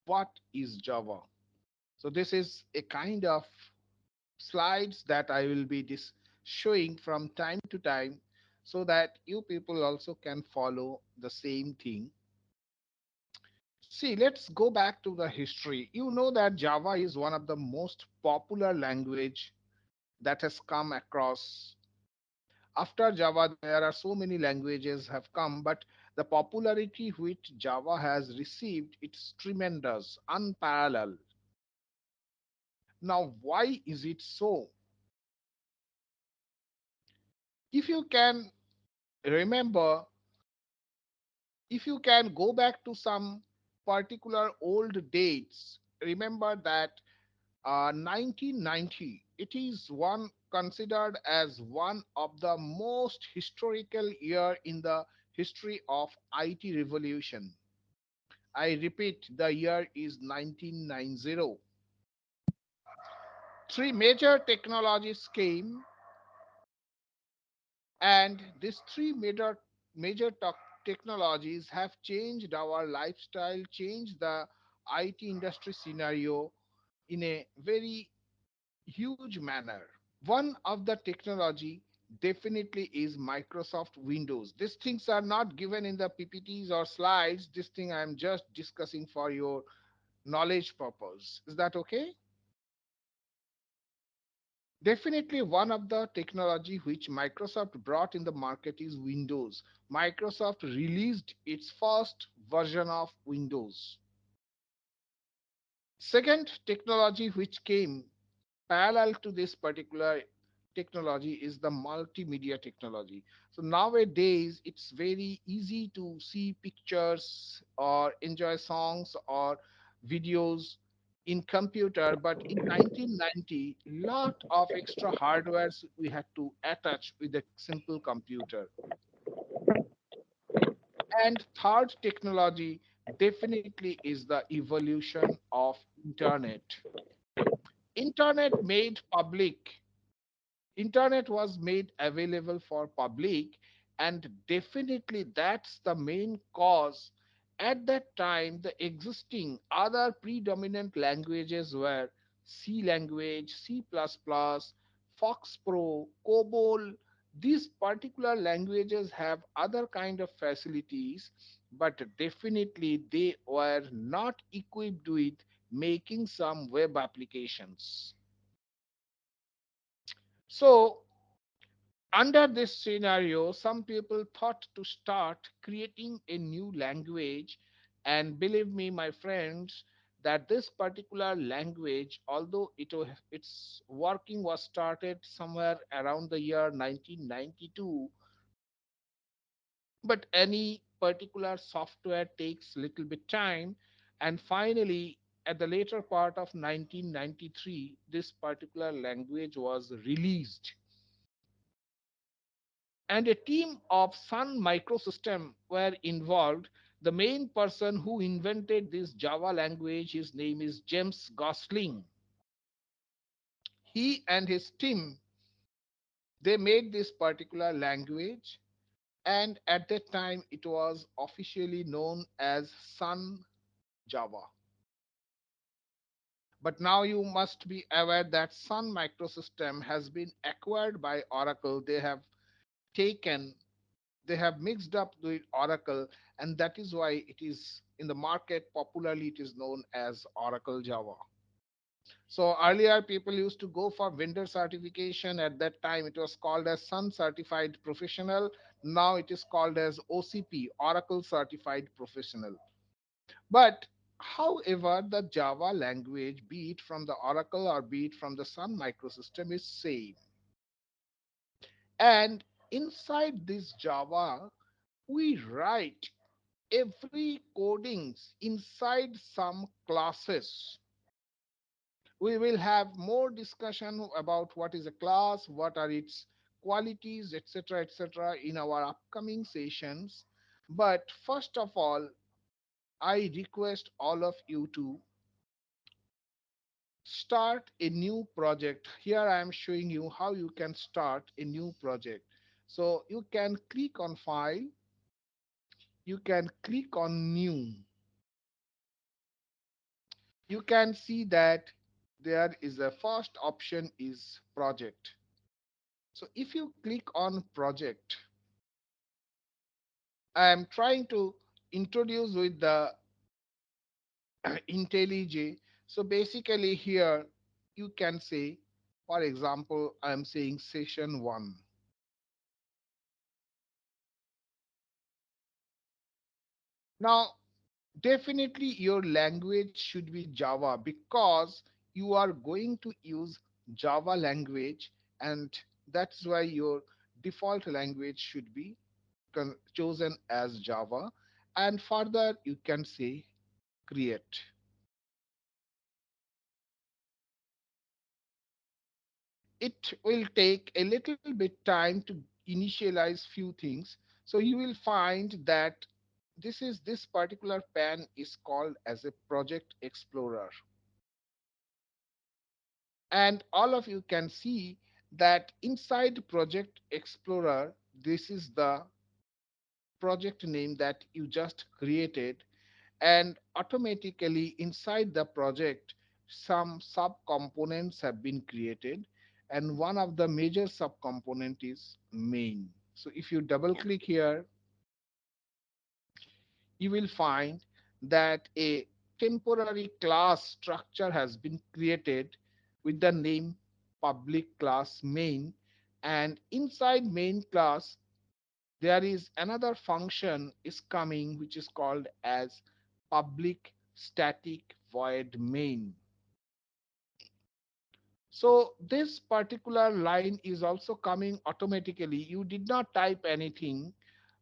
what is Java. So this is a kind of slides that I will be showing from time to time so that you people also can follow the same thing. See, let's go back to the history. You know that Java is one of the most popular language that has come across. After Java, there are so many languages have come, but the popularity which Java has received, it's tremendous, unparalleled. Now, why is it so? If you can remember, if you can go back to some particular old dates, remember that 1990, it is one considered as one of the most historical year in the history of IT revolution. I repeat, the year is 1990. Three major technologies came, and these three major technologies have changed our lifestyle, changed the IT industry scenario in a very huge manner. One of the technology definitely is Microsoft Windows. These things are not given in the PPTs or slides. This thing I am just discussing for your knowledge purpose. Is that okay? Definitely one of the technology which Microsoft brought in the market is Windows. Microsoft released its first version of Windows. Second technology which came parallel to this particular technology is the multimedia technology. So nowadays it's very easy to see pictures or enjoy songs or videos in computer, but in 1990 lot of extra hardwares we had to attach with a simple computer. And third technology definitely is the evolution of internet. Internet made public Internet was made available for public, and definitely that's the main cause. At that time, the existing other predominant languages were C language, C++, Fox Pro, COBOL. These particular languages have other kind of facilities, but definitely they were not equipped with making some web applications. So under this scenario, some people thought to start creating a new language, and believe me, my friends, that this particular language, although its working was started somewhere around the year 1992, but any particular software takes little bit time, and finally, at the later part of 1993, this particular language was released, and a team of Sun Microsystem were involved. The main person who invented this Java language, his name is James Gosling. He and his team, they made this particular language, and at that time it was officially known as Sun Java. But now you must be aware that Sun Microsystem has been acquired by Oracle. Taken they have mixed up with Oracle, and that is why it is in the market. Popularly, it is known as Oracle Java. So earlier, people used to go for vendor certification. At that time, it was called as Sun Certified Professional. Now it is called as OCP, Oracle Certified Professional. But however, the Java language, be it from the Oracle or be it from the Sun Microsystem, is same. And inside this Java, we write every codings inside some classes. We will have more discussion about what is a class, what are its qualities, etc., in our upcoming sessions. But first of all, I request all of you to start a new project. Here I am showing you how you can start a new project. So you can click on file, you can click on new. you can see that there is a first option is project. So if you click on project, I am trying to introduce with the IntelliJ. So basically here you can say, for example, I am saying session 1. Now definitely your language should be Java because you are going to use Java language, and that's why your default language should be chosen as Java. And further you can say create. It will take a little bit time to initialize few things. So you will find that this particular pane is called as a project explorer, and all of you can see that inside project explorer, this is the project name that you just created, and automatically inside the project some subcomponents have been created, and one of the major subcomponent is main. So if you double click here, you will find that a temporary class structure has been created with the name public class main, and inside main class there is another function is coming which is called as public static void main. So this particular line is also coming automatically. You did not type anything.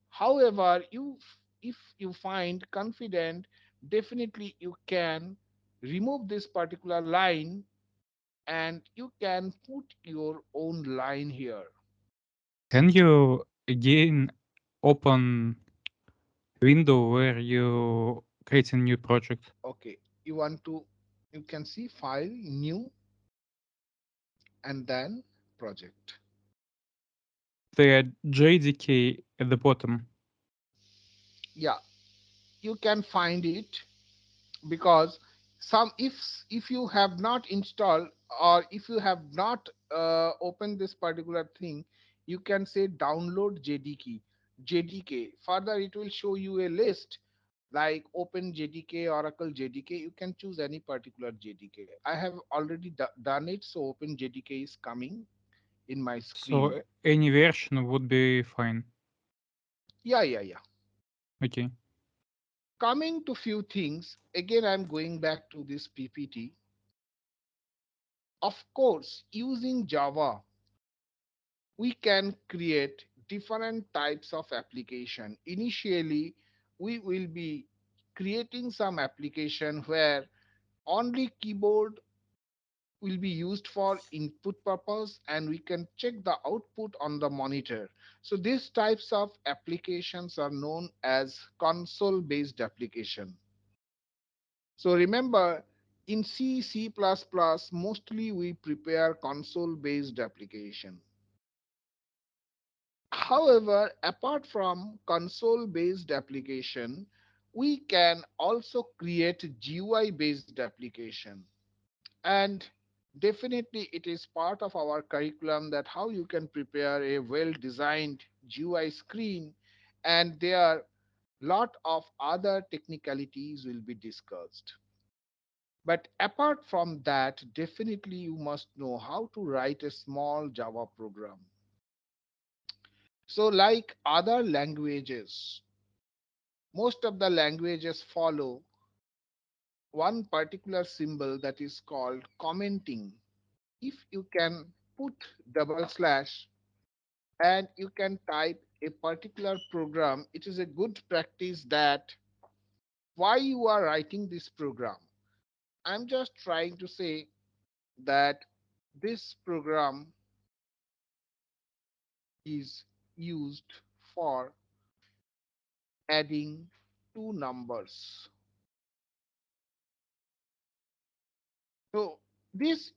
However, if you find confident, definitely you can remove this particular line and you can put your own line here. Can you again open window where you create a new project? Okay, you want to, you can see file, new, and then project. The JDK at the bottom. Yeah, you can find it because some if you have not installed or if you have not opened this particular thing, you can say download jdk. Further it will show you a list like open jdk, oracle jdk. You can choose any particular jdk. I have already done it, so open jdk is coming in my screen. So any version would be fine. Yeah. Okay. Coming to few things, again I'm going back to this ppt. Of course, using Java, we can create different types of application. Initially, we will be creating some application where only keyboard will be used for input purpose and we can check the output on the monitor. So these types of applications are known as console based application. So remember, in C++, mostly we prepare console based application. However, apart from console based application, we can also create GUI based application. And definitely it is part of our curriculum that how you can prepare a well designed GUI screen, and there lot of other technicalities will be discussed. But apart from that, definitely you must know how to write a small Java program. So, like other languages, most of the languages follow one particular symbol that is called commenting. If you can put double slash and you can type a particular program, it is a good practice that why you are writing this program. I'm just trying to say that this program is used for adding two numbers. So this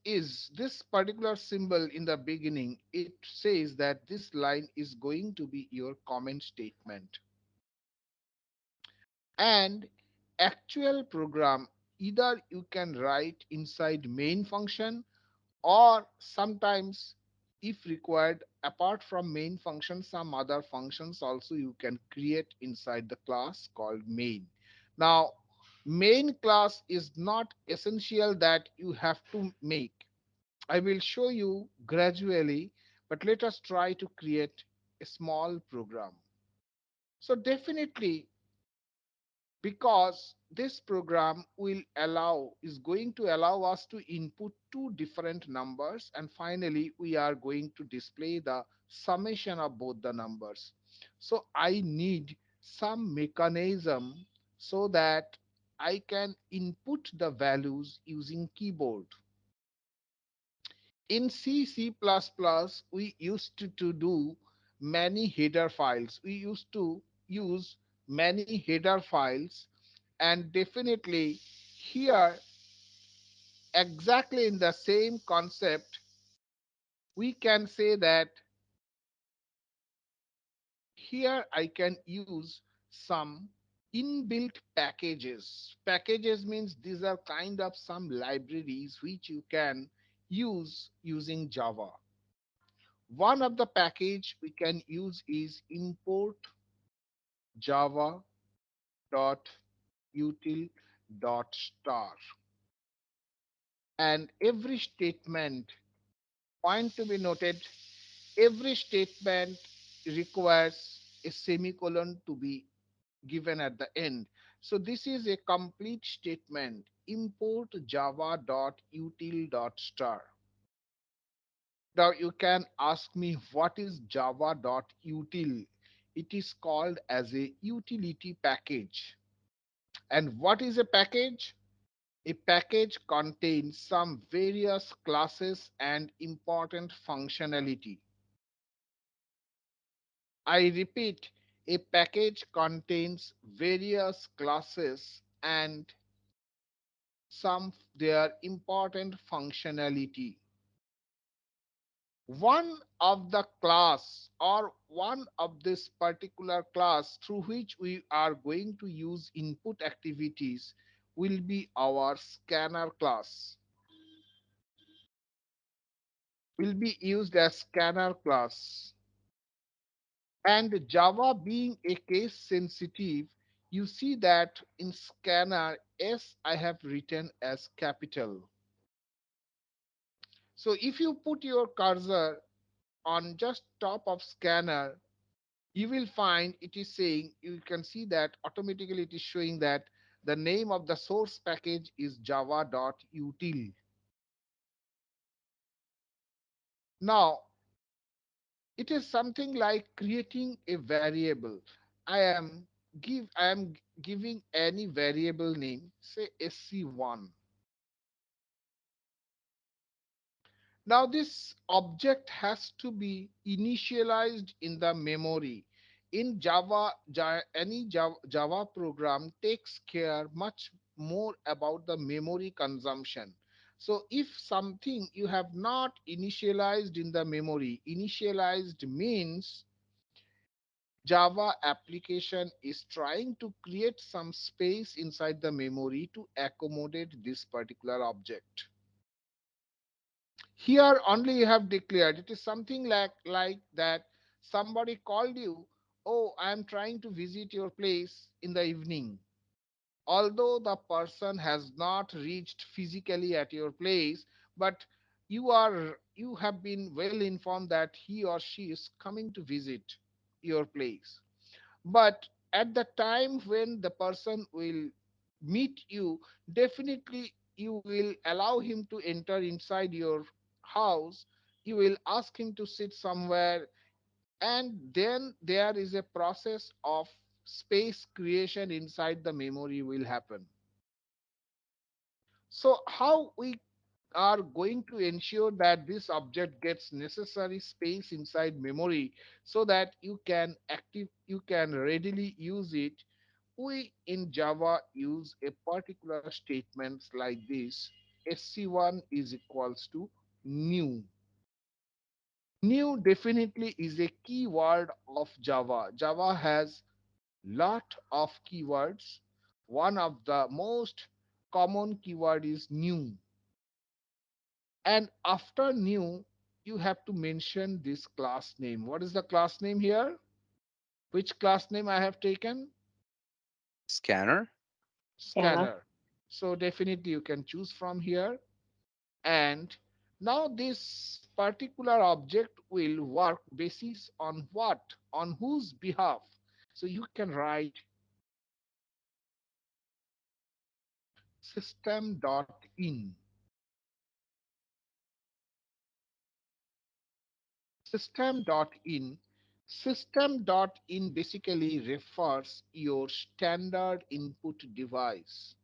particular symbol in the beginning, it says that this line is going to be your comment statement. And actual program, either you can write inside main function, or sometimes if required apart from main function, some other functions also you can create inside the class called main. Now, main class is not essential that you have to make. I will show you gradually, but let us try to create a small program. So definitely, because this program will allow is going to allow us to input two different numbers, and finally we are going to display the summation of both the numbers. So I need some mechanism so that I can input the values using keyboard. In C++, we used to do many header files. We used to use many header files, and definitely here, exactly in the same concept, we can say that here I can use some inbuilt packages. Packages means these are kind of some libraries which you can use using Java. One of the package we can use is import java.util.star, and every statement, point to be noted, every statement requires a semicolon to be given at the end. So this is a complete statement, import java.util.star. Now you can ask me what is java.util. It is called as a utility package. And what is a package? A package contains some various classes and important functionality. I repeat, a package contains various classes and some their important functionality. One of the class or one of this particular class through which we are going to use input activities will be our scanner class, will be used as scanner class. And Java being a case sensitive, you see that in scanner S I have written as capital. So if you put your cursor on just top of scanner, you will find it is saying, you can see that automatically it is showing that the name of the source package is java.util. Now, it is something like creating a variable. I am giving any variable name, say sc1. Now this object has to be initialized in the memory. In Java, any Java program takes care much more about the memory consumption. So if something you have not initialized in the memory, initialized means Java application is trying to create some space inside the memory to accommodate this particular object. Here only you have declared. It is something like that somebody called you, oh, I am trying to visit your place in the evening. Although the person has not reached physically at your place, but you have been well informed that he or she is coming to visit your place. But at the time when the person will meet you, definitely you will allow him to enter inside your house. You will ask him to sit somewhere, and then there is a process of space creation inside the memory will happen. So how we are going to ensure that this object gets necessary space inside memory so that you can readily use it. We in Java use a particular statements like this: sc1 is equals to new. New definitely is a keyword of Java. Java has lot of keywords. One of the most common keyword is new. And after new, you have to mention this class name. What is the class name here? Which class name I have taken? Scanner. Scanner. Scanner. So definitely you can choose from here. And now this particular object will work basis on what? On whose behalf? So you can write system.in. System.in. System.in basically refers your standard input device.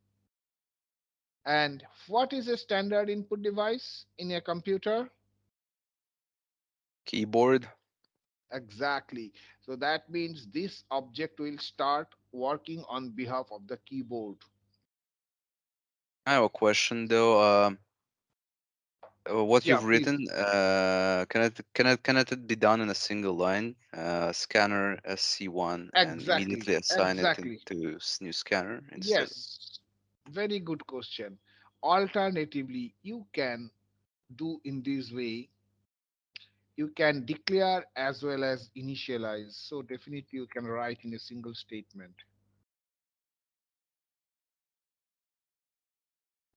And what is a standard input device in a computer? Keyboard. Exactly. So that means this object will start working on behalf of the keyboard. I have a question though. What Yeah, you've please. written, can it be done in a single line? Scanner SC1 and Exactly. immediately assign it Exactly. into new scanner instead. Yes. Very good question. Alternatively, you can do in this way. You can declare as well as initialize. So definitely you can write in a single statement.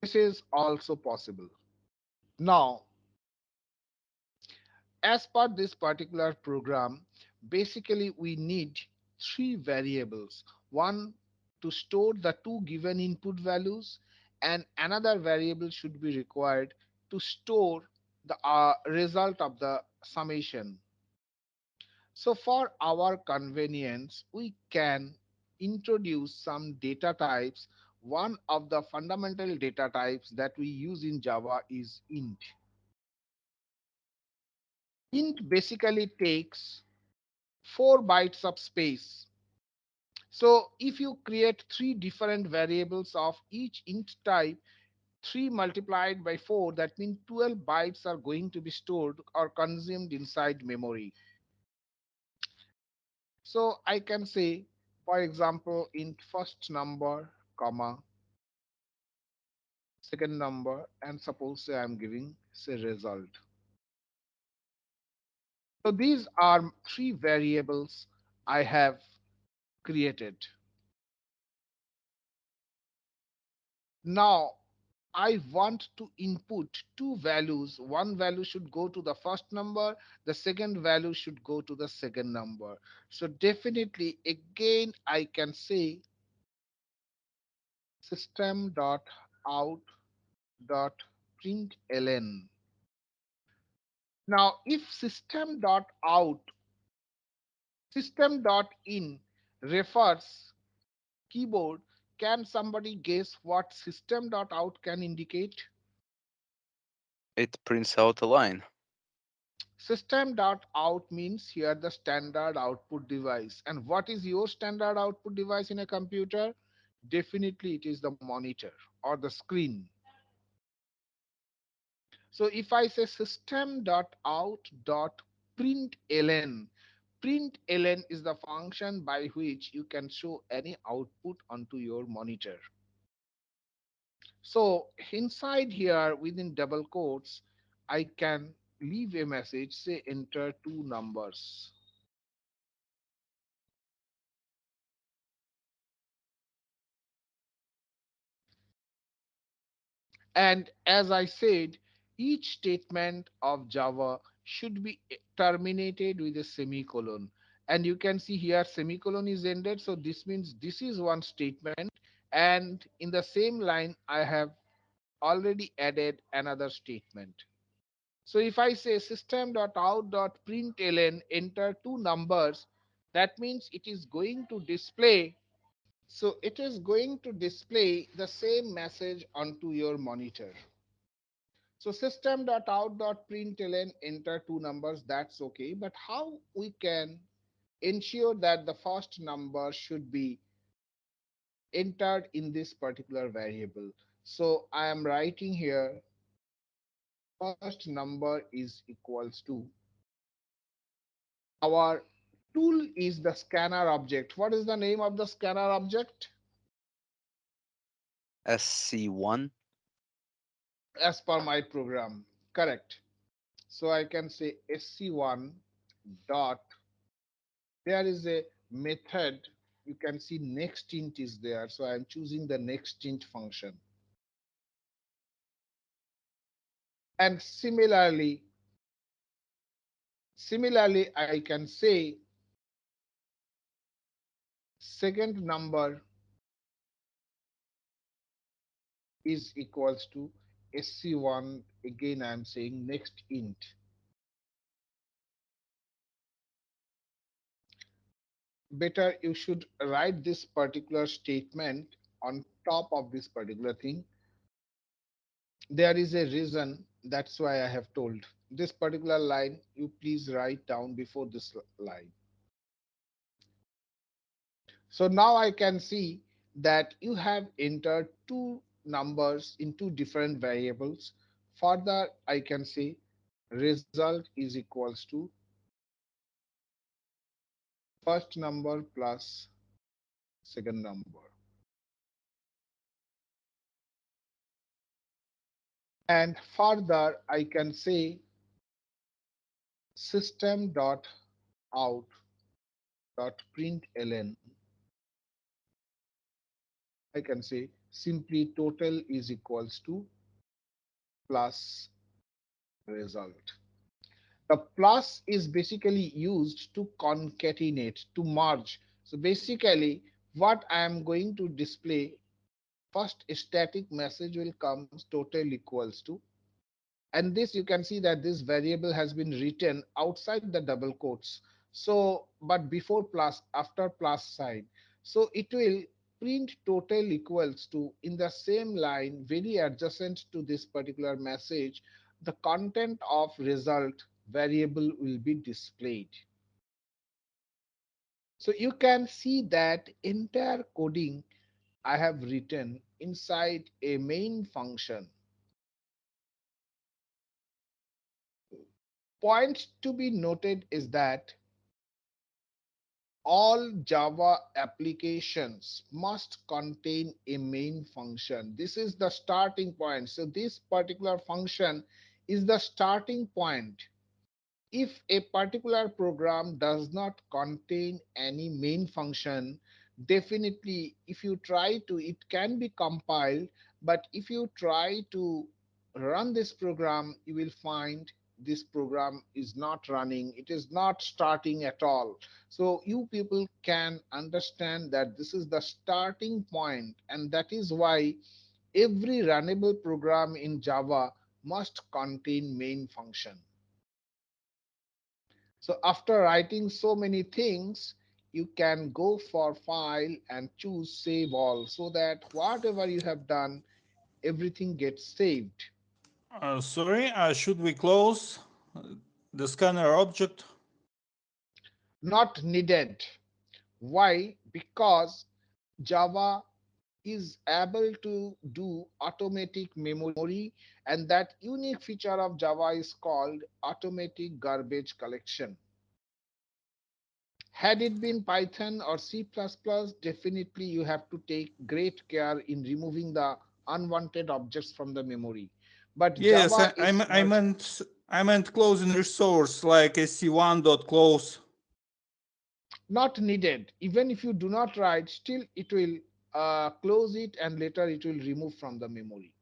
This is also possible. Now, as per this particular program, basically we need three variables. One to store the two given input values, and another variable should be required to store the result of the summation. So for our convenience, we can introduce some data types. One of the fundamental data types that we use in Java is int. Int basically takes 4 bytes of space. So if you create three different variables of each int type, 3 multiplied by 4, that means 12 bytes are going to be stored or consumed inside memory. So I can say, for example, int first number, comma, second number, and suppose say I'm giving say result. So these are three variables I have created. Now I want to input two values. One value should go to the first number, the second value should go to the second number. So definitely again I can say system.out.println. Now if system.out system.in refers keyboard, can somebody guess what system.out can indicate? It prints out a line. System.out means here the standard output device. And what is your standard output device in a computer? Definitely it is the monitor or the screen. So if I say system.out.println, println is the function by which you can show any output onto your monitor. So inside here within double quotes, I can leave a message, say enter two numbers. And as I said, each statement of Java should be terminated with a semicolon. And you can see here semicolon is ended. So this means this is one statement. And in the same line, I have already added another statement. So if I say system.out.println enter two numbers, that means it is going to display. So it is going to display the same message onto your monitor. So system.out.println enter two numbers, that's okay. But how we can ensure that the first number should be entered in this particular variable? So I am writing here first number is equals to our tool is the scanner object. What is the name of the scanner object? SC1. as per my program. Correct. So I can say sc1 dot, there is a method, you can see next int is there, so I'm choosing the next int function. And similarly I can say second number is equals to sc1, again I'm saying next int. Better you should write this particular statement on top of this particular thing. There is a reason, that's why I have told this particular line you please write down before this line. So now I can see that you have entered two numbers in two different variables. Further I can say result is equals to first number plus second number. And further I can say system dot out dot println, I can say simply total is equals to plus result. The plus is basically used to concatenate, to merge. So basically what I am going to display, first static message will come total equals to, and this you can see that this variable has been written outside the double quotes, so but before plus, after plus sign. So it will print total equals to, in the same line very adjacent to this particular message, the content of result variable will be displayed. So you can see that entire coding I have written inside a main function. Point to be noted is that all Java applications must contain a main function. This is the starting point. So this particular function is the starting point. If a particular program does not contain any main function, definitely if you try to, it can be compiled, but if you try to run this program, you will find this program is not running, it is not starting at all. So you people can understand that this is the starting point, and that is why every runnable program in Java must contain main function. So after writing so many things, you can go for file and choose save all, so that whatever you have done, everything gets saved. Sorry, should we close the scanner object? Not needed. Why? Because Java is able to do automatic memory, and that unique feature of Java is called automatic garbage collection. Had it been Python or C++, definitely you have to take great care in removing the unwanted objects from the memory. But Yes, Java is smart. I meant closing resource like sc1.close. Not needed. Even if you do not write, still it will close it and later it will remove from the memory.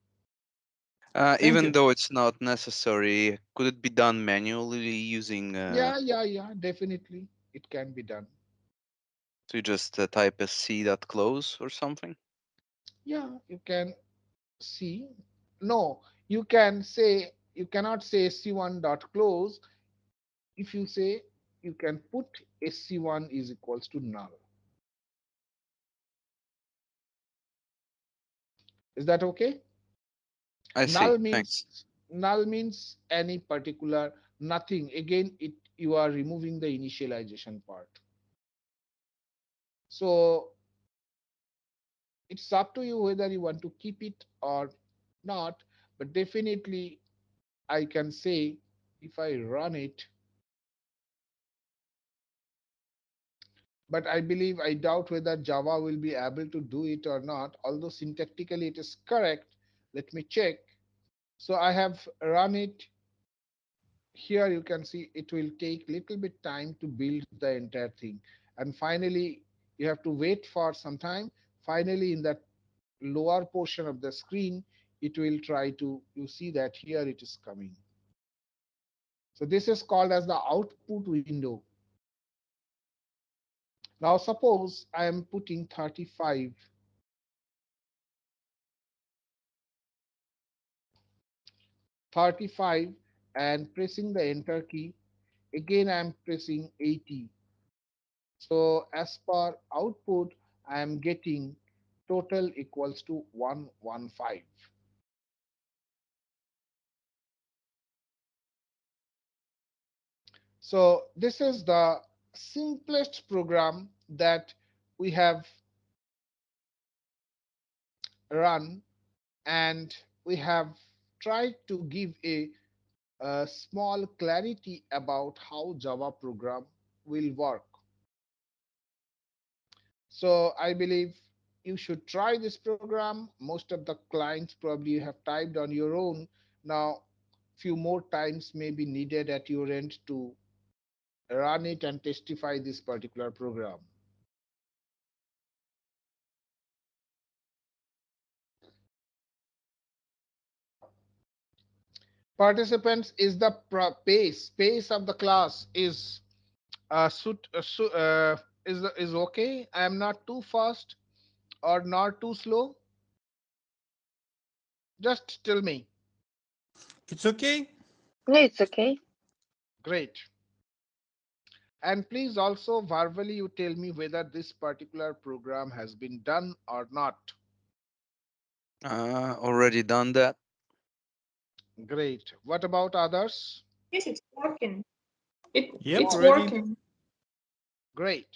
Thank Even you. though it's not necessary, could it be done manually using Yeah, definitely. It can be done. to just type a c.close or something? Yeah, you can see. No, you can say, you cannot say sc1 dot close. If you say, you can put sc1 is equals to null. Is that okay? I Null see. means, Thanks. any particular nothing. Again, it you are removing the initialization part. So it's up to you whether you want to keep it or not. But definitely, I can say if I run it, but I believe I doubt whether Java will be able to do it or not. Although syntactically it is correct. Let me check. So I have run it. Here you can see it will take little bit time to build the entire thing, and finally you have to wait for some time. Finally, in that lower portion of the screen, it will try to, you see that here it is coming. So this is called as the output window. Now suppose I am putting 35, 35 and pressing the enter key. Again I am pressing 80. So as per output, I am getting total equals to 115. So this is the simplest program that we have run, and we have tried to give a small clarity about how Java program will work. So I believe you should try this program. Most of the clients probably you have typed on your own. Now, few more times may be needed at your end to run it and testify this particular program. Participants is the pace of the class is is okay. I am not too fast or not too slow. Just tell me. It's okay. No, it's okay. Great. And please also verbally you tell me whether this particular program has been done or not. Already done that. Great. What about others? Yes, it's working. Yep, It's ready. working. Great.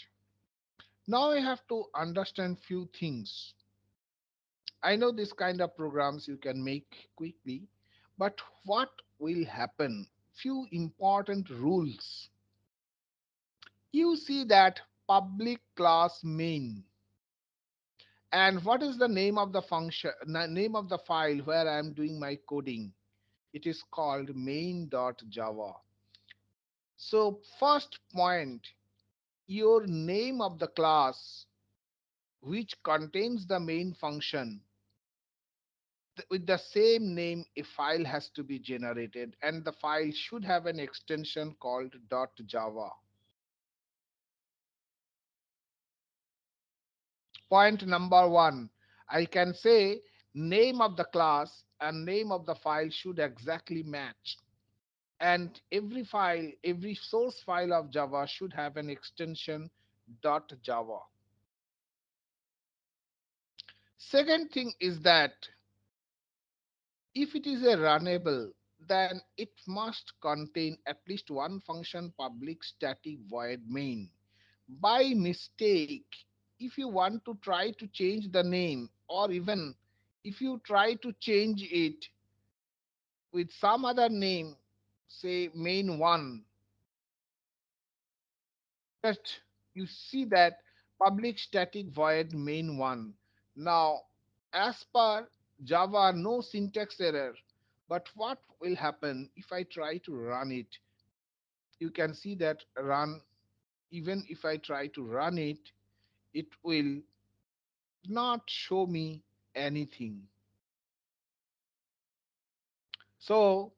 Now I have to understand few things. I know this kind of programs you can make quickly, but what will happen? Few important rules. You see that public class main. And what is the name of the function, name of the file where I am doing my coding? It is called main.java. So first point, your name of the class which contains the main function, with the same name a file has to be generated, and the file should have an extension called .java. Point number 1, I can say name of the class and name of the file should exactly match, and every source file of Java should have an extension .java. Second thing is that if it is a runnable, then it must contain at least one function public static void main. By mistake, if you want to try to change the name, or even if you try to change it with some other name, say main 1, just you see that public static void main 1. Now, as per Java, no syntax error. But what will happen if I try to run it? You can see that run, even if I try to run it, it will not show me anything. So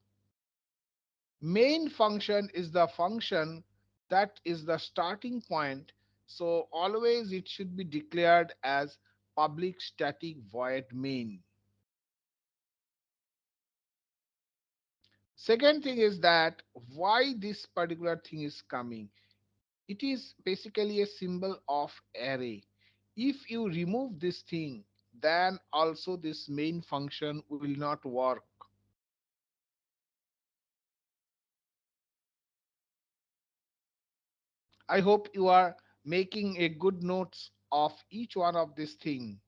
main function is the function that is the starting point. So always it should be declared as public static void main. Second thing is that why this particular thing is coming. It is basically a symbol of array. If you remove this thing, then also this main function will not work. I hope you are making a good notes of each one of these things.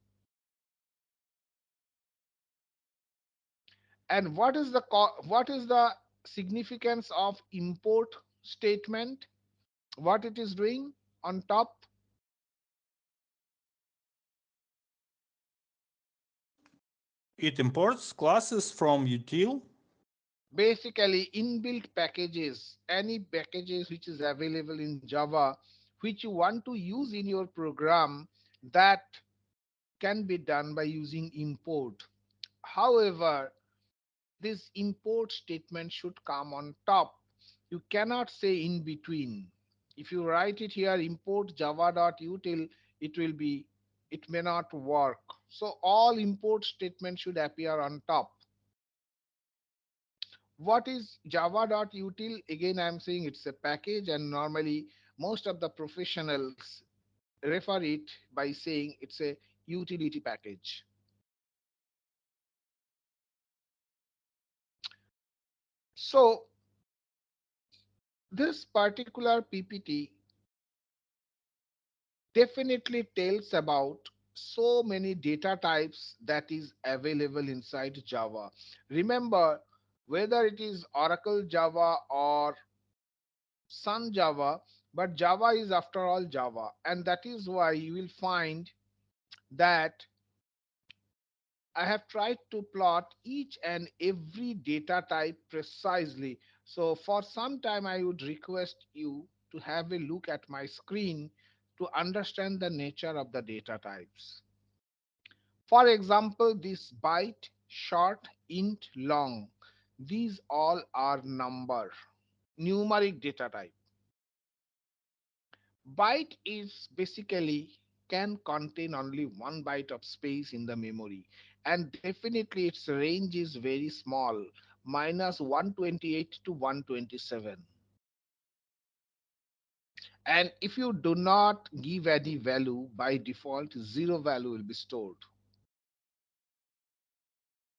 And what is the significance of import statement? What it is doing on top? It imports classes from util. Basically, inbuilt packages, any packages which is available in Java, which you want to use in your program, that can be done by using import. However, this import statement should come on top. You cannot say in between. If you write it here, import java.util, it will be, it may not work. So all import statements should appear on top. What is java.util? Again, I'm saying it's a package, and normally most of the professionals refer it by saying it's a utility package. So this particular PPT definitely tells about so many data types that is available inside Java. Remember, whether it is Oracle Java or Sun Java, but Java is after all Java, and that is why you will find that I have tried to plot each and every data type precisely. So for some time, I would request you to have a look at my screen to understand the nature of the data types. For example, this byte, short, int, long, these all are number, numeric data type. Byte is basically can contain only one byte of space in the memory, and definitely its range is very small, minus 128 to 127. And if you do not give any value, by default zero value will be stored.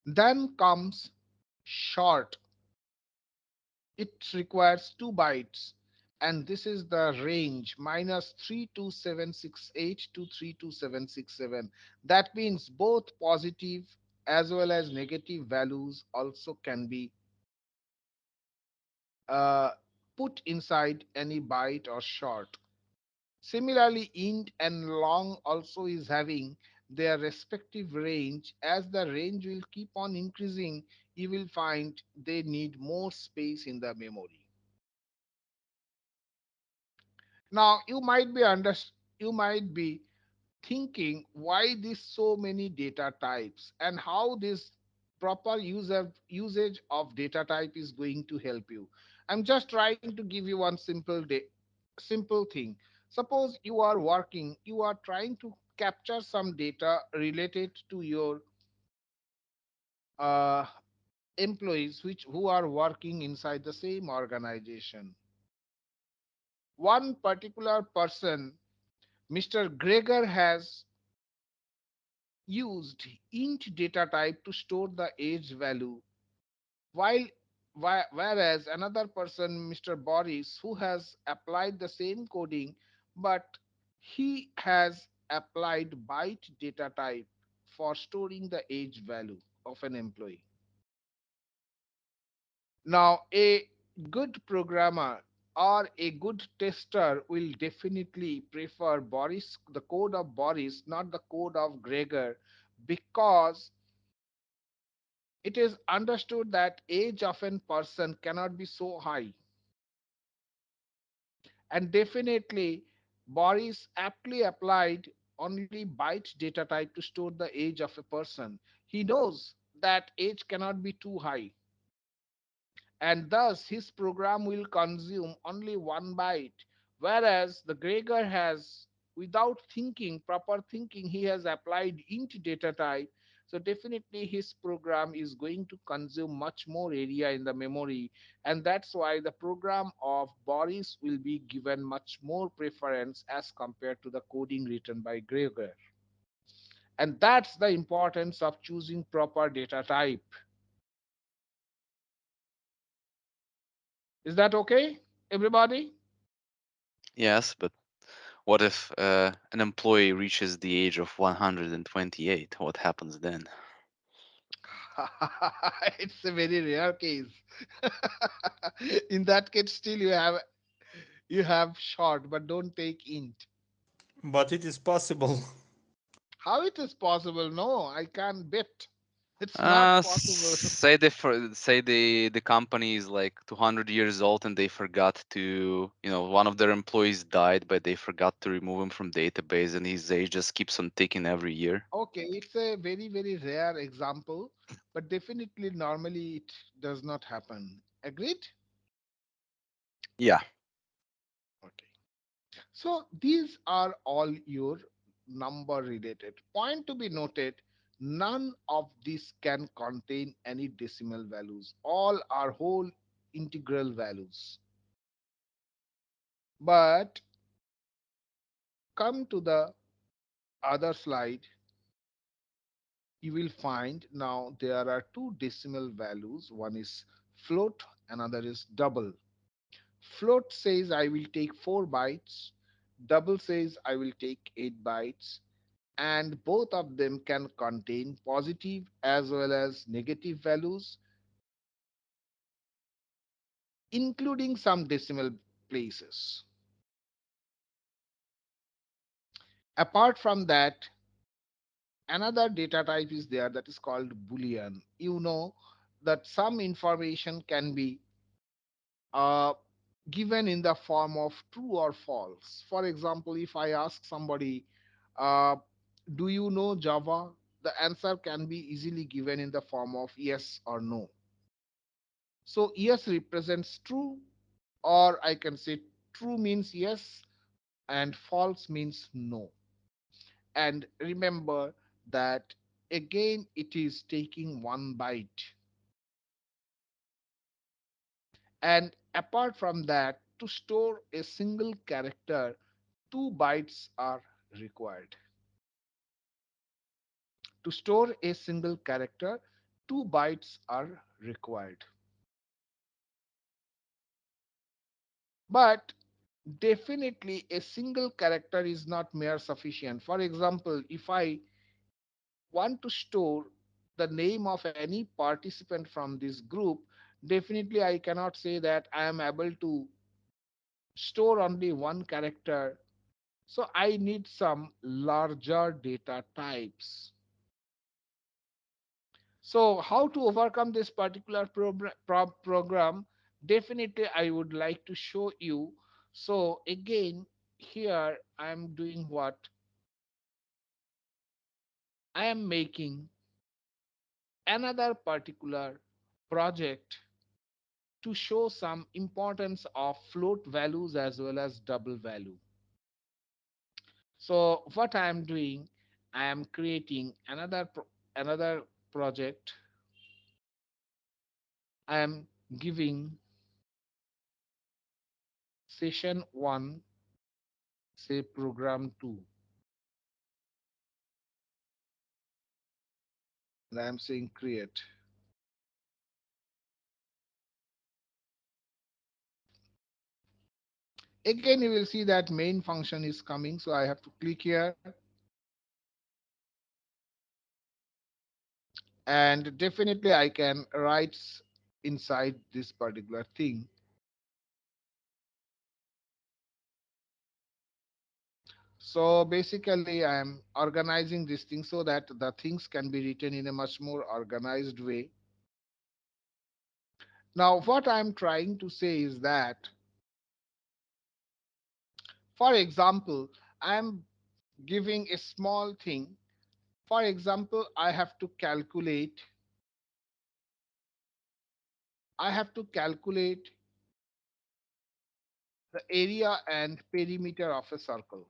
Then comes short. It requires 2 bytes, and this is the range, minus 32768 to 32767. That means both positive as well as negative values also can be uh, put inside any byte or short. Similarly, int and long also is having their respective range. As the range will keep on increasing, you will find they need more space in the memory. Now you might be thinking why this so many data types and how this proper usage of data type is going to help you. I'm just trying to give you one simple thing. Suppose you are working, you are trying to capture some data related to your uh, employees which who are working inside the same organization. One particular person, Mr. Greger, has used int data type to store the age value, while whereas another person, Mr. Boris, who has applied the same coding, but he has applied byte data type for storing the age value of an employee. Now, a good programmer or a good tester will definitely prefer Boris, the code of Boris, not the code of Gregor, because it is understood that age of a person cannot be so high. And definitely, Boris aptly applied only byte data type to store the age of a person. He knows that age cannot be too high, and thus his program will consume only 1 byte, whereas the Gregor has, without thinking proper thinking, he has applied int data type. So definitely his program is going to consume much more area in the memory, and that's why the program of Boris will be given much more preference as compared to the coding written by Gregor. And that's the importance of choosing proper data type. Is that okay, everybody? Yes, but what if an employee reaches the age of 128? What happens then? It's a very rare case. In that case, still you have short, but don't take int. But it is possible. How it is possible? No, I can't bet. It's not possible. Say say the company is like 200 years old and they forgot to, one of their employees died, but they forgot to remove him from database, and his age just keeps on ticking every year. Okay, it's a very, very rare example, but definitely normally it does not happen. Agreed? Yeah. Okay. So these are all your number related. Point to be noted, none of these can contain any decimal values. All are whole integral values. But come to the other slide, you will find now there are two decimal values. One is float, another is double. Float says I will take 4 bytes, double says I will take 8 bytes, and both of them can contain positive as well as negative values, including some decimal places. Apart from that, another data type is there that is called Boolean. You know that some information can be uh, given in the form of true or false. For example, if I ask somebody, uh, do you know Java? The answer can be easily given in the form of yes or no. So yes represents true, or I can say true means yes and false means no. And remember that again it is taking 1 byte. And apart from that, to store a single character, 2 bytes are required. To store a single character, 2 bytes are required. But definitely a single character is not mere sufficient. For example, if I want to store the name of any participant from this group, definitely I cannot say that I am able to store only one character. So I need some larger data types. So how to overcome this particular program? Definitely I would like to show you. So again, here I am doing what? I am making another particular project to show some importance of float values as well as double value. So what I am doing, I am creating another project. I am giving session 1, say program 2, and I am saying create. Again, you will see that main function is coming, so I have to click here, and definitely I can write inside this particular thing. So basically, I am organizing this thing so that the things can be written in a much more organized way. Now, what I'm trying to say is that, for example, I'm giving a small thing. For example, I have to calculate the area and perimeter of a circle.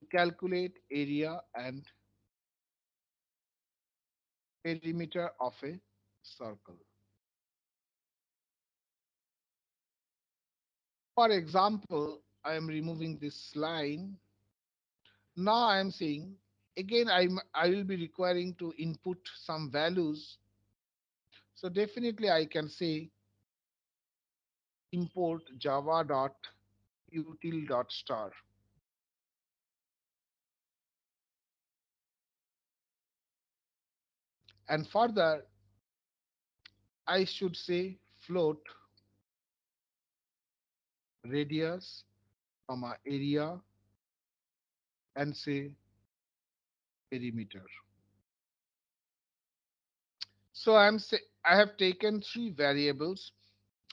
To calculate area and perimeter of a circle. For example, I am removing this line. Now I am saying again I will be requiring to input some values. So definitely I can say import java.util.star. And further I should say float radius comma area and say perimeter. So I have taken three variables.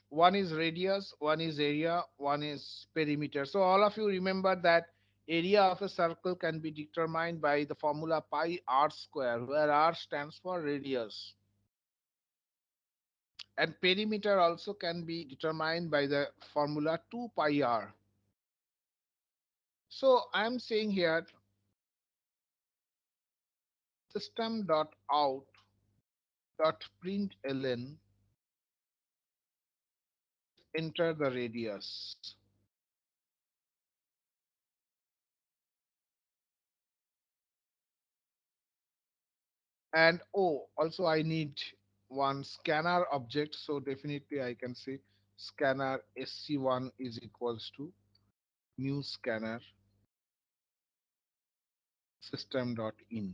One is radius, one is area, one is perimeter. So all of you remember that area of a circle can be determined by the formula pi r square, where r stands for radius. And perimeter also can be determined by the formula 2 pi r. So I'm saying here system.out.println, enter the radius. And oh, also I need one scanner object, so definitely I can say scanner sc1 is equals to new scanner system.in.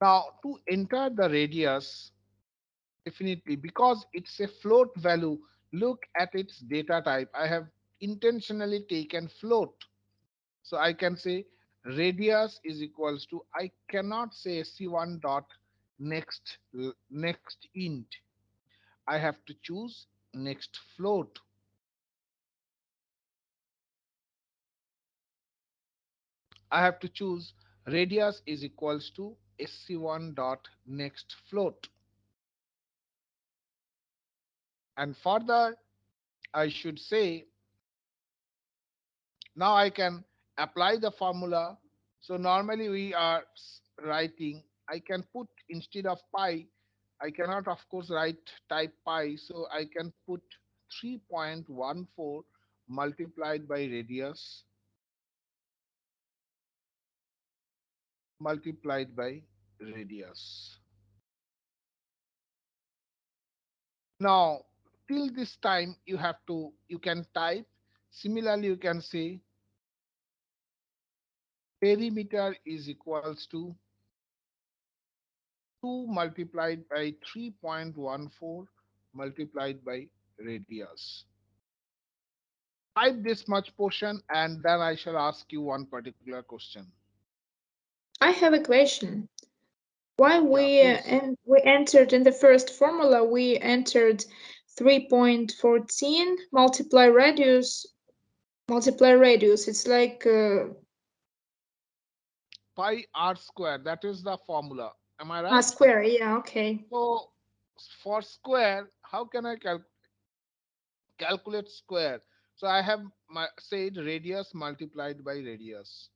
Now to enter the radius, definitely because it's a float value, look at its data type. I have intentionally taken float. So I can say radius is equals to, I cannot say sc1 dot next int. I have to choose next float. I have to choose radius is equals to sc1 dot next float. And further, I should say now I can apply the formula. So normally we are writing, I can put instead of pi, I cannot of course write type pi, so I can put 3.14 multiplied by radius multiplied by radius. Now, till this time, you can type. Similarly, you can say perimeter is equals to 2 multiplied by 3.14 multiplied by radius. Type this much portion and then I shall ask you one particular question. I have a question. Why Yeah, please. we entered in the first formula, we entered 3.14 multiply radius. It's like Pi r square, that is the formula. Am I a right? square. Yeah, okay. So for square, how can I calculate square? So I have said radius multiplied by radius.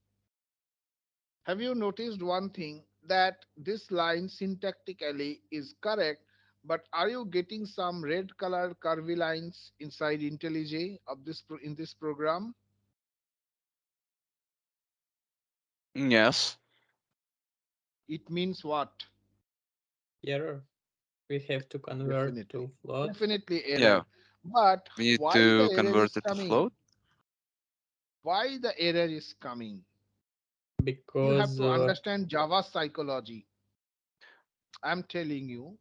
Have you noticed one thing, that this line syntactically is correct, but are you getting some red colored curvy lines inside IntelliJ of in this program? yes. It means what? Error. We have to convert Definitely. to float Definitely Yeah. error. But We need why the to error convert is it to coming? float. Why the error is coming? You have because to understand Java psychology. I'm telling you.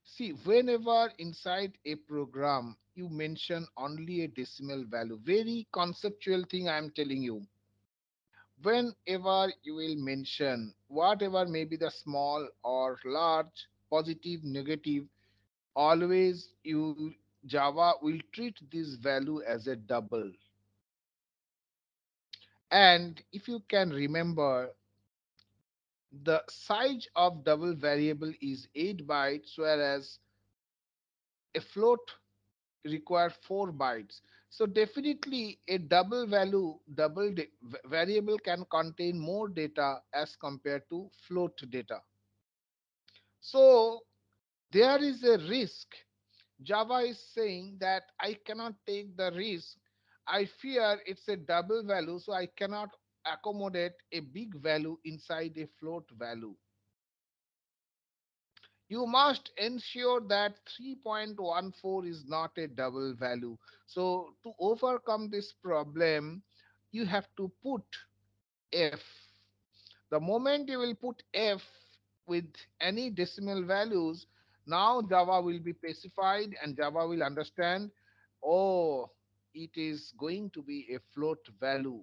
See, whenever inside a program you mention only a decimal value, very conceptual thing I am telling you. Whenever you will mention whatever may be the small or large, positive, negative, always you Java will treat this value as a double. And if you can remember, the size of double variable is 8 bytes, whereas a float require 4 bytes. So definitely a double value, variable can contain more data as compared to float data. So there is a risk. Java is saying that I cannot take the risk. I fear it's a double value, so I cannot accommodate a big value inside a float value. You must ensure that 3.14 is not a double value. So to overcome this problem, you have to put f. The moment you will put f with any decimal values, now Java will be pacified and Java will understand, oh, it is going to be a float value.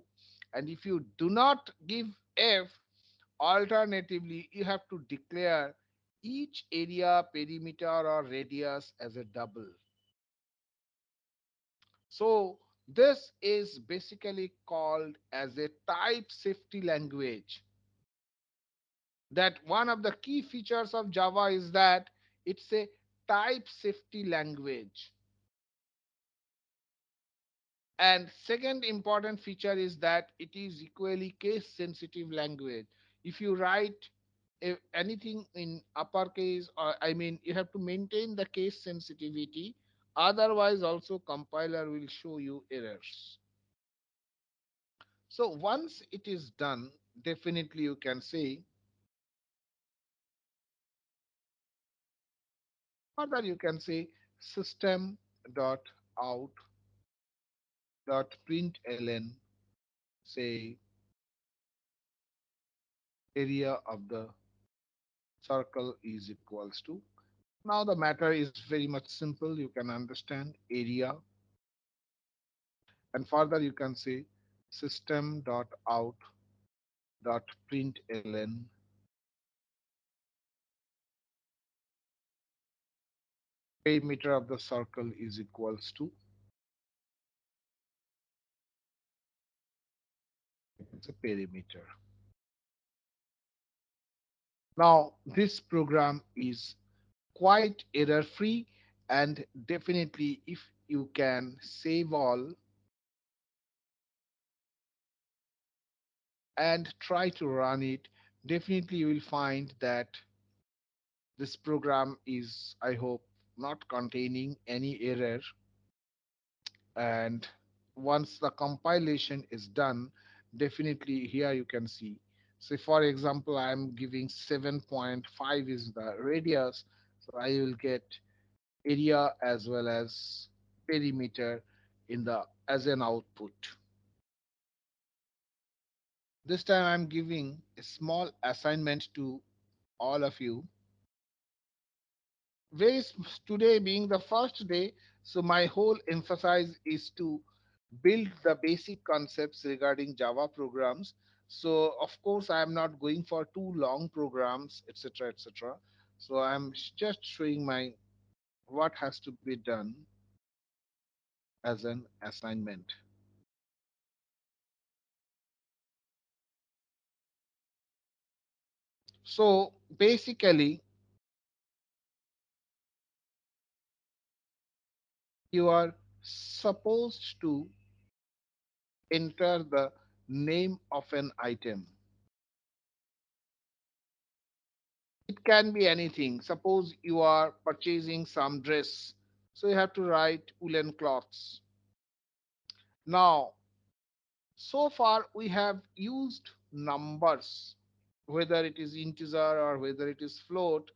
And if you do not give f, alternatively, you have to declare each area, perimeter, or radius as a double. So this is basically called as a type safety language. That one of the key features of Java is that it's a type safety language. And second important feature is that it is equally case sensitive language. If you write anything in uppercase, or I mean, you have to maintain the case sensitivity. Otherwise, also compiler will show you errors. So once it is done, definitely you can say, further you can say system dot out dot println, say area of the circle is equals to. Now the matter is very much simple. You can understand area, and further you can say system dot out dot println perimeter of the circle is equals to, it's a perimeter. Now this program is quite error free, and definitely if you can save all and try to run it, definitely you will find that this program is, I hope, not containing any error. And once the compilation is done, definitely here you can see, say for example I am giving 7.5 is the radius, so I will get area as well as perimeter in the as an output. This time I'm giving a small assignment to all of you. Today being the first day, so my whole emphasis is to build the basic concepts regarding Java programs. So of course I am not going for too long programs, etc., etc. So I'm just showing my what has to be done as an assignment. So basically you are supposed to enter the name of an item. It can be anything. Suppose you are purchasing some dress, so you have to write woolen cloths. Now, so far we have used numbers, whether it is integer or whether it is float.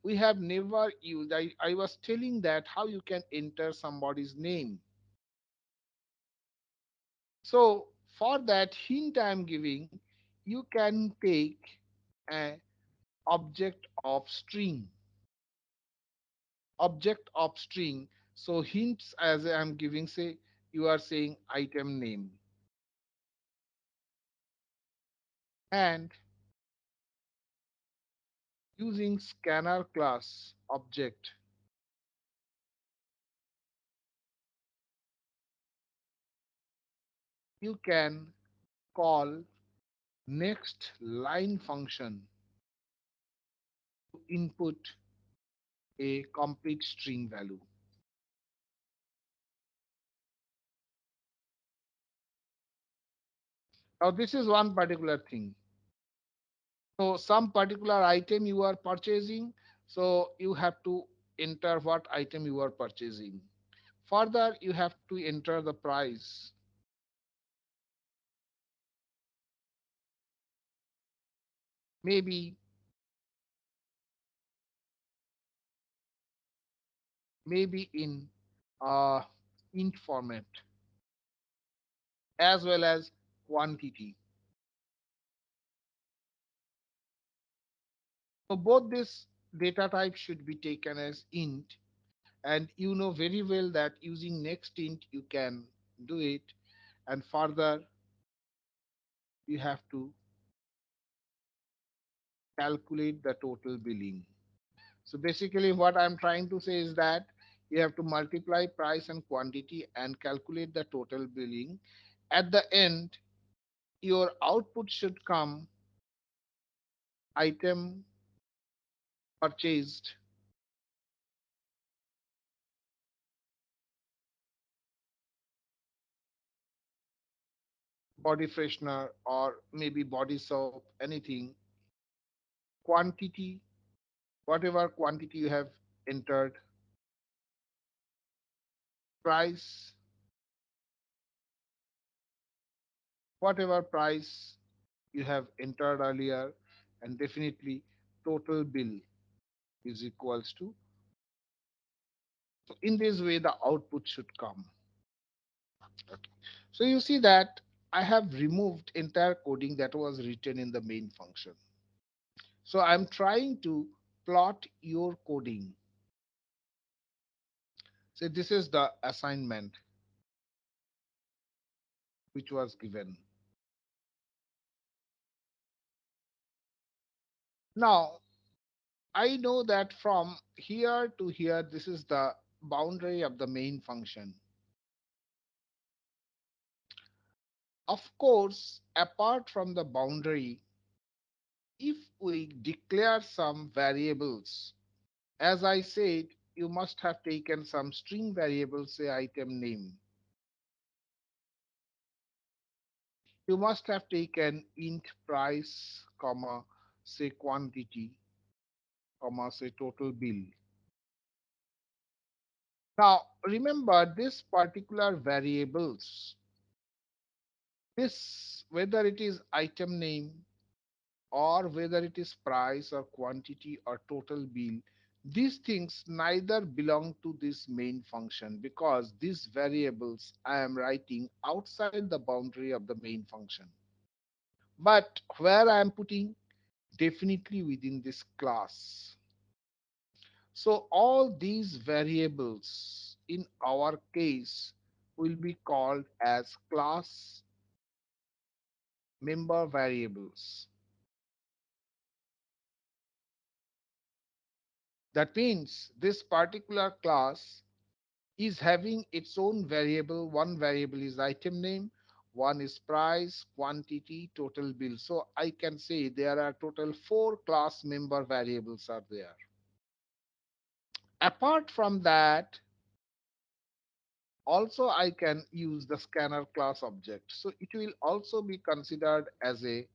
We have never used, I was telling that how you can enter somebody's name. So for that hint I am giving, you can take an object of string. Object of string. So hints as I am giving, say you are saying item name. And using scanner class object, you can call next line function to input a complete string value. Now this is one particular thing. So some particular item you are purchasing, so you have to enter what item you are purchasing. Further, you have to enter the price. Maybe in uh, int format as well as quantity. So both this data type should be taken as int, and you know very well that using next int you can do it, and further you have to calculate the total billing. So basically, what I'm trying to say is that you have to multiply price and quantity and calculate the total billing. At the end, your output should come item purchased, body freshener, or maybe body soap, anything, quantity, whatever quantity you have entered, price, whatever price you have entered earlier, and definitely total bill is equals to. So in this way, the output should come. Okay. So you see that I have removed entire coding that was written in the main function. So I'm trying to plot your coding. So this is the assignment which was given. Now I know that from here to here, this is the boundary of the main function. Of course, apart from the boundary, if we declare some variables, as I said, you must have taken some string variable, say item name. You must have taken int price, comma, say quantity, comma, say total bill. Now, remember this particular variables, this whether it is item name or whether it is price or quantity or total bill, these things neither belong to this main function because these variables I am writing outside the boundary of the main function. But where I am putting, definitely within this class. So all these variables in our case will be called as class member variables. That means this particular class is having its own variable. One variable is item name, one is price, quantity, total bill. So I can say there are total four class member variables are there. Apart from that, also I can use the scanner class object. So it will also be considered as a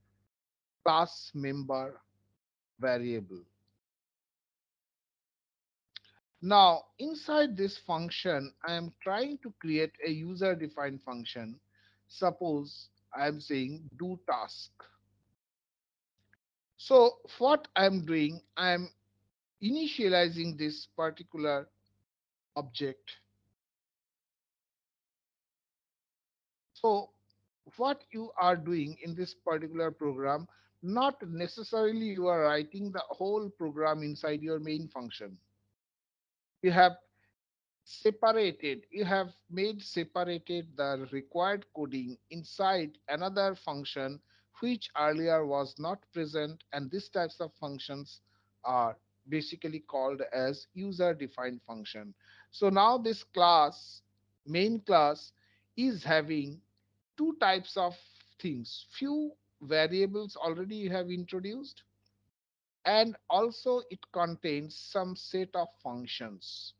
class member variable. Now, inside this function, I am trying to create a user defined function. Suppose I am saying do task. So, what I am doing, I am initializing this particular object. So, what you are doing in this particular program, not necessarily you are writing the whole program inside your main function. You have separated, you have made separated the required coding inside another function which earlier was not present, and these types of functions are basically called as user defined function. So now this class, main class, is having two types of things. Few variables already you have introduced, and also it contains some set of functions.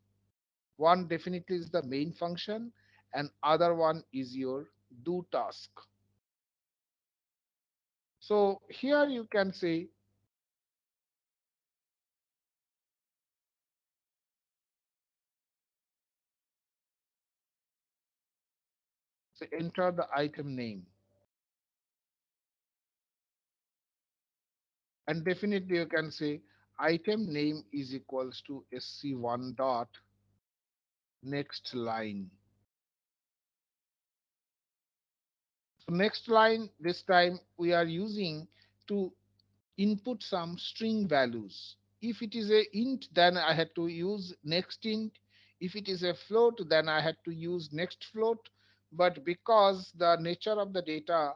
One definitely is the main function, and other one is your do task. So here you can say enter the item name, and definitely you can say item name is equals to sc1 dot next line. So next line, this time we are using to input some string values. If it is a int, then I had to use next int. If it is a float, then I had to use next float. but because the nature of the data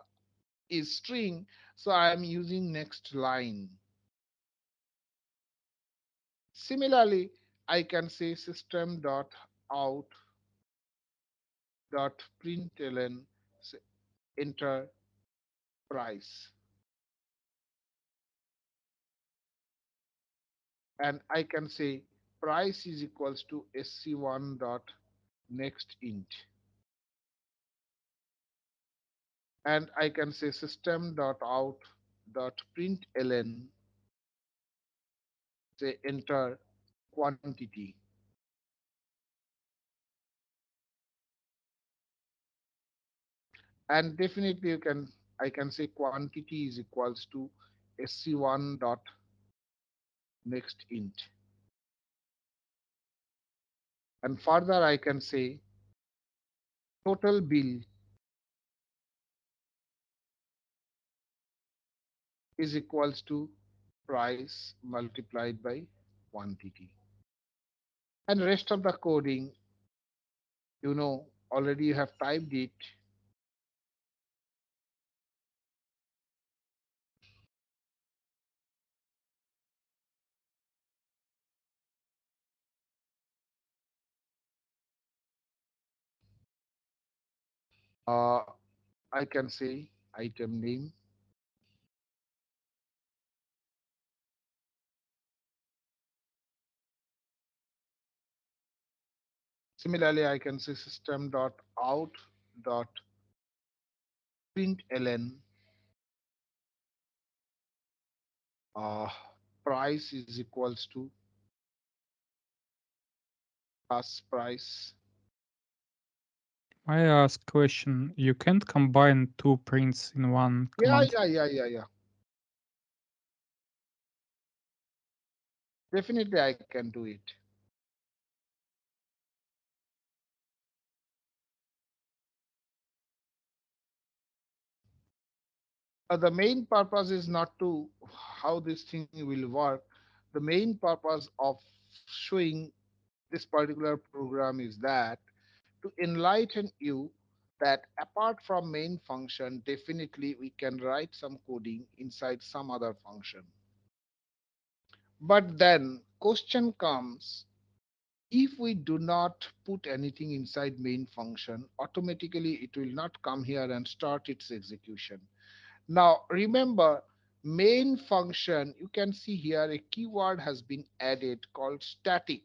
is string, so I am using next line. Similarly, I can say system dot out dot println enter price, and I can say price is equals to sc1 dot next int, and I can say system dot out dot println say enter quantity, and definitely you can I can say quantity is equals to sc1 dot next int, and further I can say total bill is equals to price multiplied by quantity, and rest of the coding, already you have typed it. uh, I can say item name. Similarly, I can say system dot out dot println uh, price is equals to plus price. I ask question. You can't combine two prints in one Yeah, command. yeah. Definitely, I can do it. The main purpose is not to how this thing will work. The main purpose of showing this particular program is that to enlighten you that apart from main function, definitely we can write some coding inside some other function. But then question comes, if we do not put anything inside main function, automatically it will not come here and start its execution. Now remember, main function, you can see here a keyword has been added called static.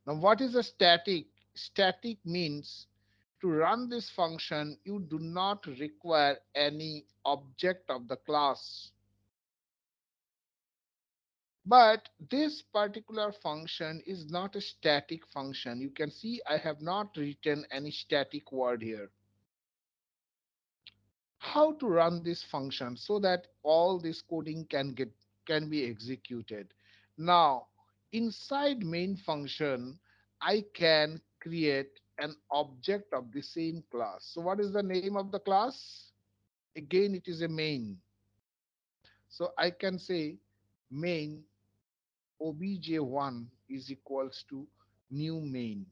Now what is a static? Static means to run this function, you do not require any object of the class. But this particular function is not a static function. You can see I have not written any static word here. How to run this function so that all this coding can be executed? Now, inside main function, I can create an object of the same class. So what is the name of the class? Again, it is a main. So I can say main obj1 is equals to new main.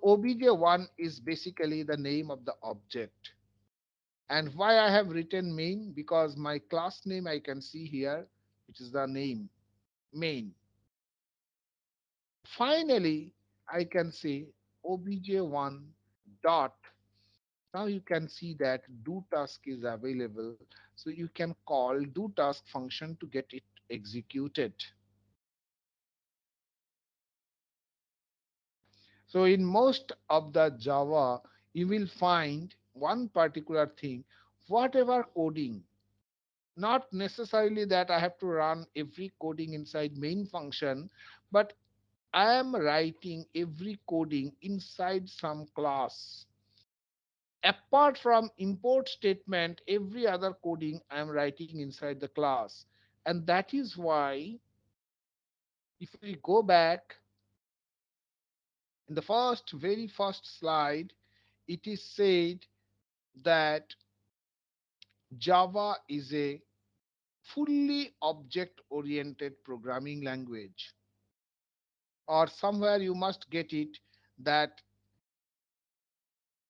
Obj1 is basically the name of the object. And why I have written main? Because my class name I can see here, which is the name main. Finally, I can say obj1 dot. Now you can see that do task is available. So you can call do task function to get it executed. So in most of the Java, you will find one particular thing, whatever coding, not necessarily that I have to run every coding inside main function, but I am writing every coding inside some class. Apart from import statement, every other coding I am writing inside the class. And that is why if we go back in the very first slide, it is said that Java is a fully object oriented programming language. or somewhere you must get it, that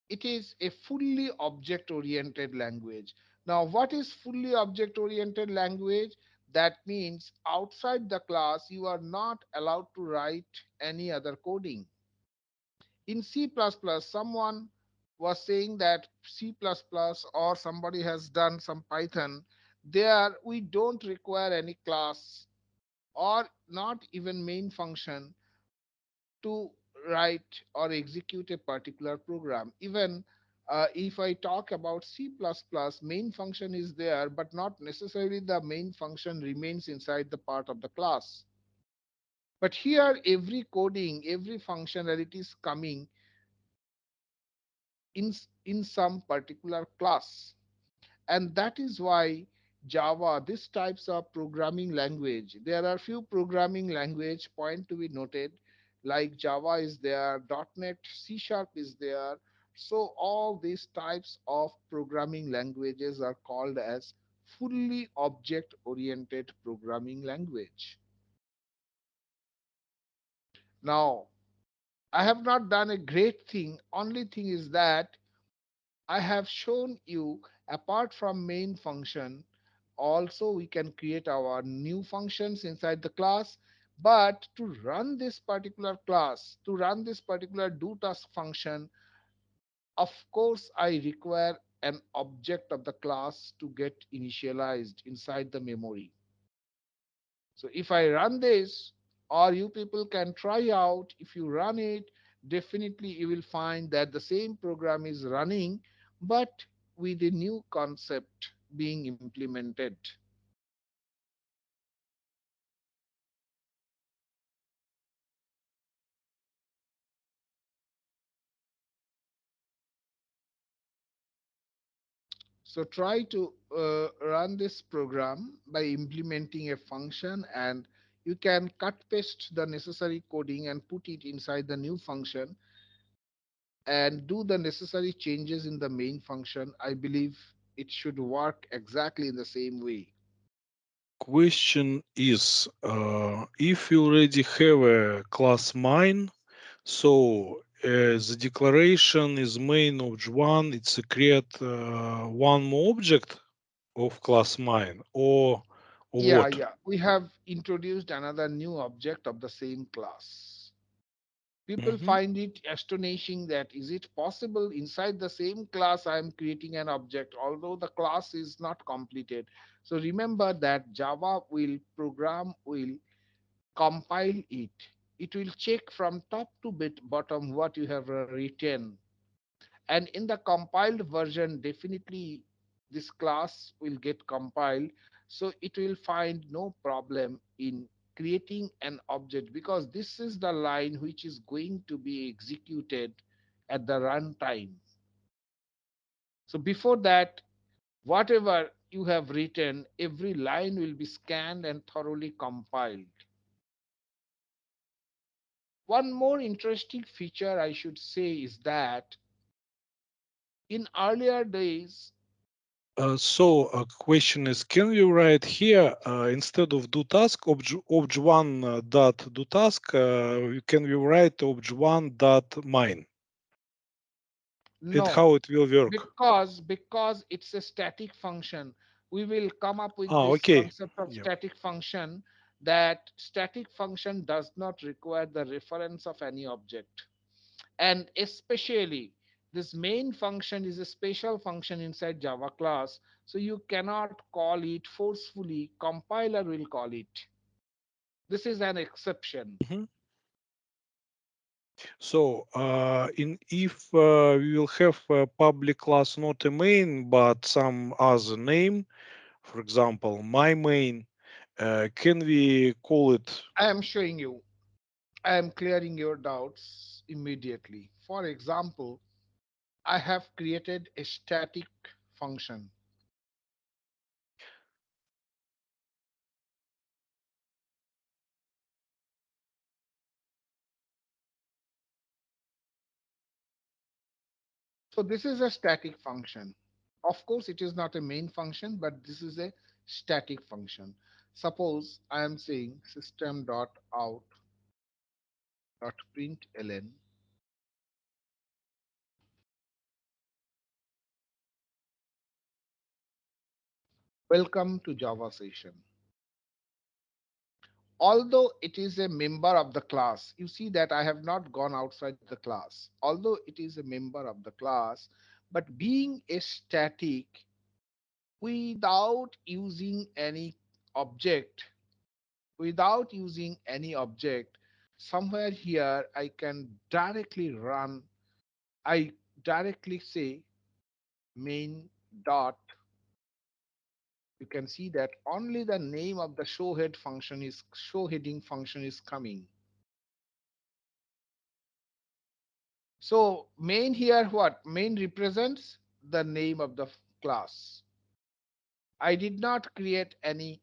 it is a fully object oriented language. Now, what is fully object oriented language? That means outside the class, you are not allowed to write any other coding. In C++, someone was saying that C++ or somebody has done some Python. There, we don't require any class or not even main function to write or execute a particular program. Even if I talk about C++, main function is there, but not necessarily the main function remains inside the part of the class. But here, every coding, every functionality is coming in, in some particular class. And that is why Java, this types of programming language, there are few programming language point to be noted, like Java is there, .NET, C Sharp is there. So all these types of programming languages are called as fully object oriented programming language. Now, I have not done a great thing. Only thing is that I have shown you, apart from main function, also we can create our new functions inside the class. But to run this particular class, to run this particular do task function, of course I require an object of the class to get initialized inside the memory. So if I run this, or you people can try out, if you run it, definitely you will find that the same program is running, but with a new concept being implemented. So try to run this program by implementing a function, and you can cut paste the necessary coding and put it inside the new function and do the necessary changes in the main function. I believe it should work exactly in the same way. Question is, if you already have a class mine, so the declaration is main object one, it's a create one more object of class mine, or Yeah, what? yeah. We have introduced another new object of the same class. People Mm-hmm. find it astonishing that is it possible inside the same class I am creating an object although the class is not completed. So remember that Java will program will compile it. It will check from top to bottom what you have written. And in the compiled version, definitely this class will get compiled. So it will find no problem in creating an object because this is the line which is going to be executed at the runtime. So before that, whatever you have written, every line will be scanned and thoroughly compiled. One more interesting feature I should say is that in earlier days, So a question is, can you write here instead of do task obj one dot do task? Can you write obj one dot mine? And no, how it will work? because it's a static function. We will come up with Ah, this okay. concept of Yeah. static function, that static function does not require the reference of any object. And especially this main function is a special function inside Java class, so you cannot call it forcefully. Compiler will call it. This is an exception. Mhm. So in if we will have a public class, not a main, but some other name, for example, my main, can we call it? I am showing you, I am clearing your doubts immediately. For example, I have created a static function. So this is a static function. Of course, it is not a main function, but this is a static function. Suppose I am saying system.out dot println welcome to Java session. Although it is a member of the class, you see that I have not gone outside the class. Although it is a member of the class, but being a static without using any object, without using any object, somewhere here I can directly run, I directly say main dot. You can see that only the name of the show heading function is coming. So main here, what main represents the name of the class. I did not create any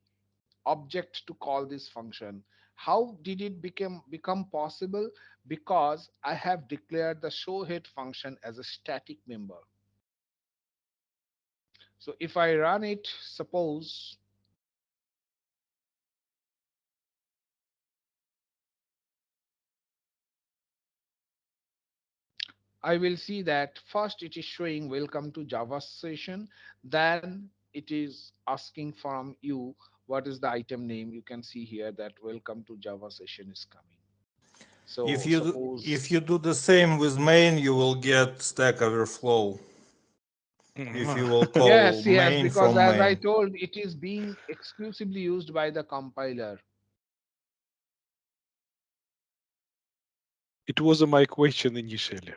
object to call this function. How did it become possible? Because I have declared the showhead function as a static member. So if I run it, suppose I will see that first it is showing welcome to Java session. Then it is asking from you what is the item name. You can see here that welcome to Java session is coming. If So you suppose, if you do the same with main, you will get Stack Overflow. If you will call yes, yes, main because from as I main. told, it is being exclusively used by the compiler. It was my question initially,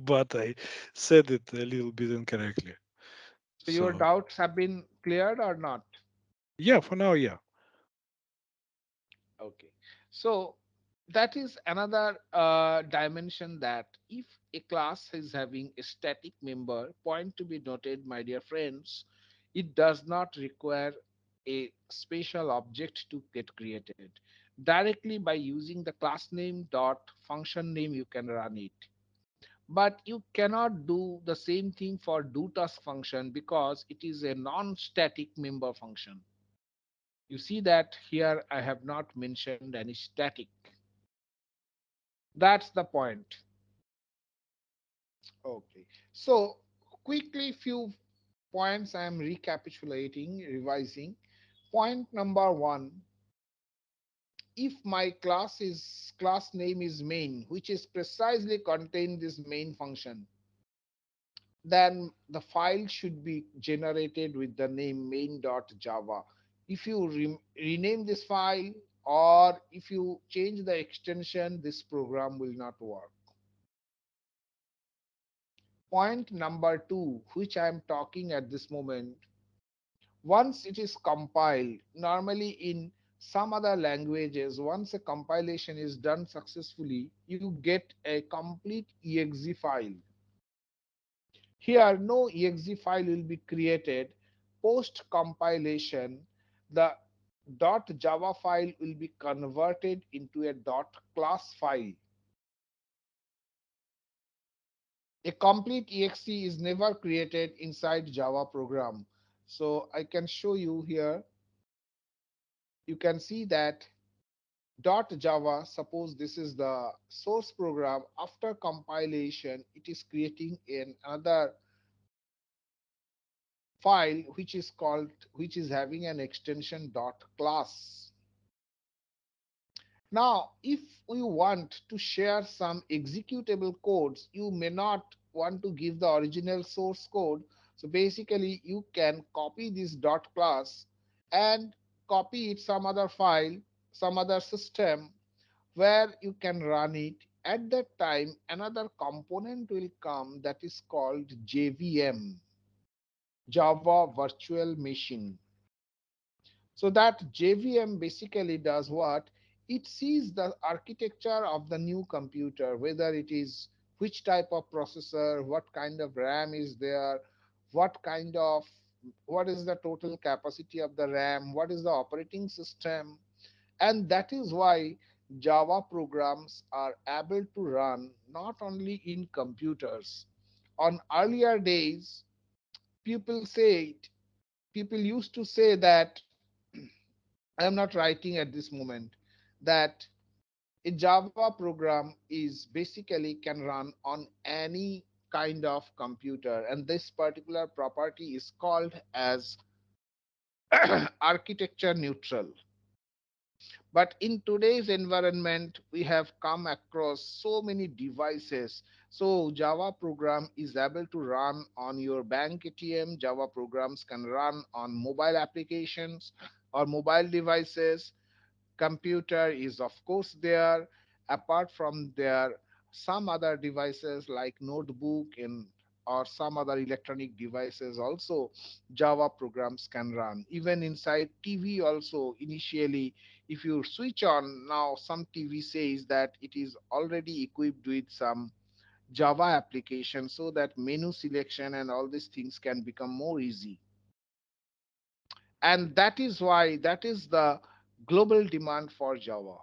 but I said it a little bit incorrectly. So your So doubts have been cleared or not? yeah, for now, yeah. Okay. So that is another dimension, that if a class is having a static member, point to be noted, my dear friends, it does not require a special object to get created. Directly by using the class name dot function name, you can run it. But you cannot do the same thing for do task function because it is a non-static member function. You see that here I have not mentioned any static. That's the point. Okay. So quickly few points I am recapitulating, revising. Point number one, if my class name is main, which is precisely contain this main function, then the file should be generated with the name main.java. If you rename this file or if you change the extension, this program will not work. Point number two, which I am talking at this moment, once it is compiled, normally in some other languages, once a compilation is done successfully, you get a complete exe file. Here, no exe file will be created. Post compilation, the .java file will be converted into a .class file. A complete exe is never created inside Java program. So I can show you here. You can see that .java, suppose this is the source program. After compilation, it is creating another file which is having an extension .class. Now, if we want to share some executable codes, you may not want to give the original source code. So basically, you can copy this .class and copy it some other file, some other system where you can run it. At that time, another component will come that is called JVM, Java Virtual Machine. So that JVM basically does what? It sees the architecture of the new computer, whether it is which type of processor, what kind of RAM is there, what kind of, what is the total capacity of the RAM, what is the operating system. And that is why Java programs are able to run not only in computers. On earlier days, people say people used to say that I am not writing at this moment that A Java program is basically can run on any kind of computer, and this particular property is called as architecture neutral. But in today's environment, we have come across so many devices. So Java program is able to run on your bank ATM. Java programs can run on mobile applications or mobile devices. Computer is of course there. Apart from there, some other devices like notebook and or some other electronic devices also Java programs can run. Even inside TV also, initially, if you switch on now, some TV says that it is already equipped with some Java application, so that menu selection and all these things can become more easy. And that is why that is the global demand for Java.